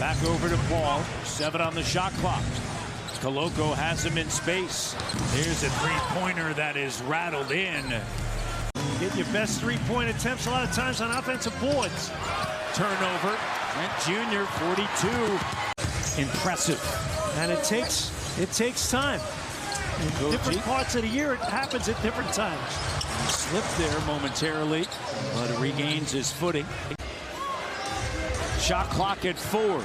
Back over to Paul. 7 on the shot clock. Koloko has him in space. There's a three-pointer that is rattled in. Get your best three-point attempts a lot of times on offensive boards. Turnover. Trent Jr., 42. Impressive. And it takes time. In different parts of the year, it happens at different times. He slipped there momentarily, but regains his footing. Shot clock at 4.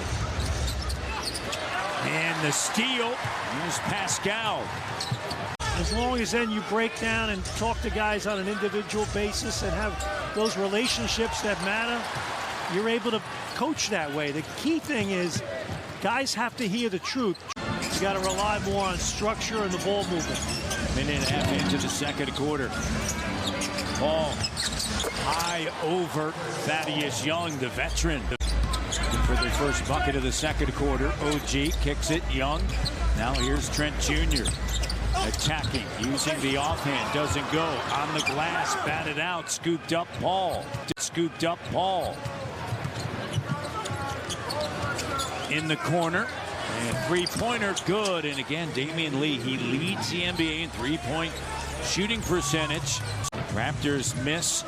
And the steal. Here's Pascal. As long as then you break down and talk to guys on an individual basis and have those relationships that matter, you're able to coach that way. The key thing is guys have to hear the truth. You got to rely more on structure and the ball movement. Minute and a half into the second quarter. Ball high over Thaddeus Young, the veteran. For the first bucket of the second quarter, OG kicks it, Young. Now here's Trent Jr. attacking, using the offhand, doesn't go. On the glass, batted out, scooped up Paul. In the corner, and three-pointer, good. And again, Damian Lee, he leads the NBA in three-point shooting percentage. Raptors miss,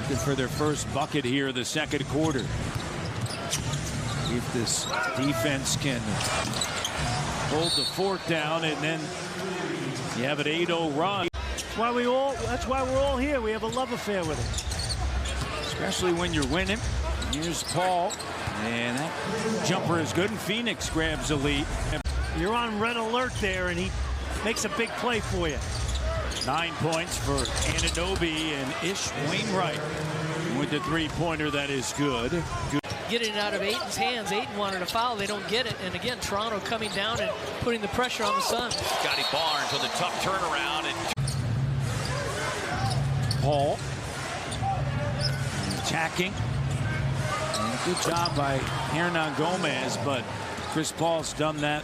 looking for their first bucket here in the second quarter. If this defense can hold the fort down, and then you have an 8-0 run. That's why we're all here. We have a love affair with it. Especially when you're winning. Here's Paul, and that jumper is good, and Phoenix grabs a lead. You're on red alert there, and he makes a big play for you. 9 points for Anunoby and Ish Wainwright with the three-pointer that is good. Getting it out of Ayton's hands. Ayton wanted a foul. They don't get it. And again, Toronto coming down and putting the pressure on the Suns. Scotty Barnes with a tough turnaround. And Paul attacking. And good job by Hernan Gomez, but Chris Paul's done that.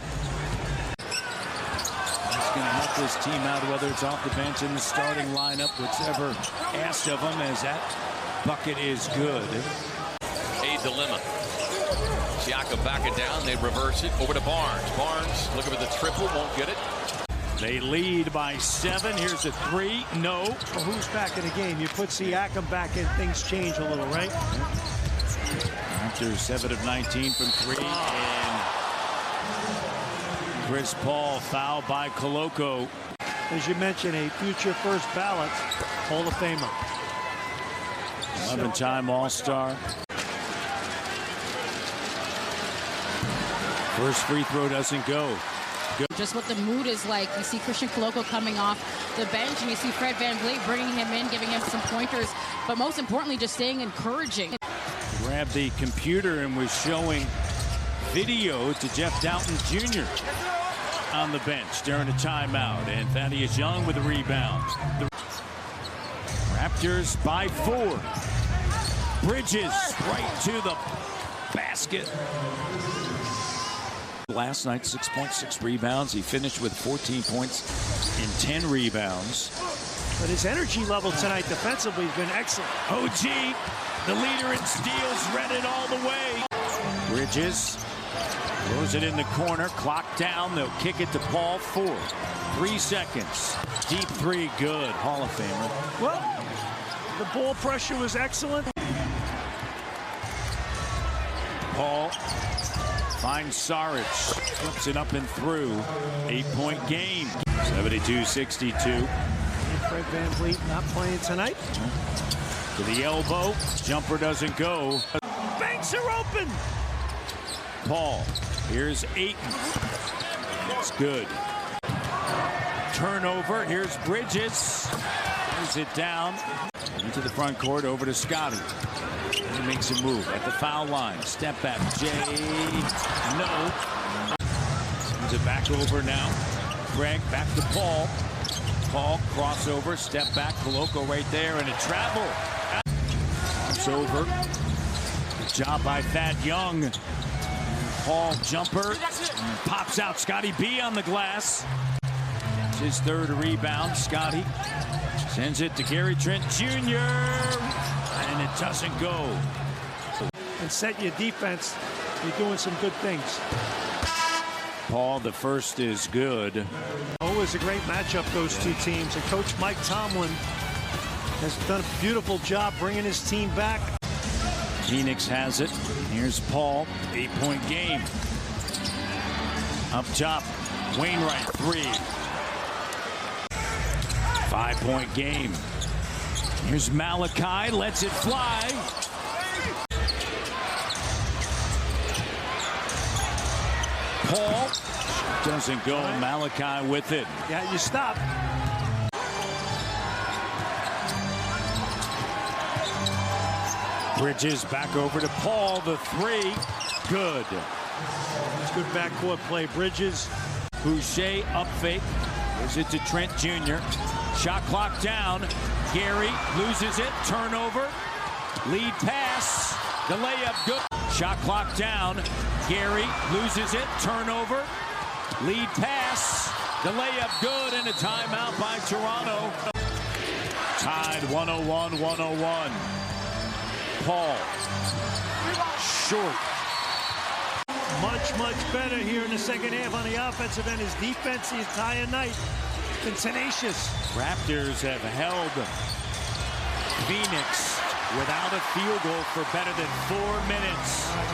He's going to help his team out, whether it's off the bench in the starting lineup, whichever asked of him, as that bucket is good. A dilemma. Siakam backing down. They reverse it over to Barnes. Barnes looking for the triple, won't get it. They lead by 7. Here's a 3. No. Well, who's back in the game? You put Siakam back in, things change a little, right? Raptors 7 of 19 from 3. And Chris Paul fouled by Koloko. As you mentioned, a future first ballot Hall of Famer. 11-time All-Star. First free throw doesn't go. Good. Just what the mood is like. You see Christian Koloko coming off the bench, and you see Fred VanVleet bringing him in, giving him some pointers, but most importantly, just staying encouraging. Grabbed the computer and was showing video to Jeff Doughton Jr. on the bench during a timeout, and Thaddeus Young with a rebound. The Raptors by 4. Bridges right to the basket. Last night, 6.6 rebounds. He finished with 14 points and 10 rebounds. But his energy level tonight defensively has been excellent. OG, the leader in steals, read it all the way. Bridges throws it in the corner. Clock down. They'll kick it to Paul. 4. 3 seconds. Deep 3, good. Hall of Famer. Well, the ball pressure was excellent. Paul finds Saric, flips it up and through. 8-point game. 72-62. Fred VanVleet not playing tonight. To the elbow. Jumper doesn't go. Banks are open. Paul. Here's Ayton. It's good. Turnover. Here's Bridges. Brings it down. Into the front court. Over to Scotty. He makes a move at the foul line. Step back. Jay. No. Sends it back over now. Greg back to Paul. Paul crossover. Step back. Koloko right there. And a travel. It's over. Good job by Thad Young. Paul jumper. Pops out. Scotty B on the glass. It's his third rebound. Scotty sends it to Gary Trent Jr. And it doesn't go. And set your defense You're doing some good things. Paul, the first is good. Always a great matchup, those two teams. And Coach Mike Tomlin has done a beautiful job bringing his team back. Phoenix has it. Here's Paul, 8-point game. Up top, Wainwright, 3. 5-point game. Here's Malachi, lets it fly. Paul doesn't go. Malachi with it. Yeah, you stop. Bridges back over to Paul, the 3. Good. It's good backcourt play. Bridges. Boucher up fake. Gives it to Trent Jr. Shot clock down. Gary loses it. Turnover. Lead pass. The layup good. Shot clock down. Gary loses it. Turnover. Lead pass. The layup good, and a timeout by Toronto. Tied 101-101. Paul. Short. Much better here in the second half on the offensive end. His defense the entire night been tenacious. Raptors have held Phoenix without a field goal for better than 4 minutes.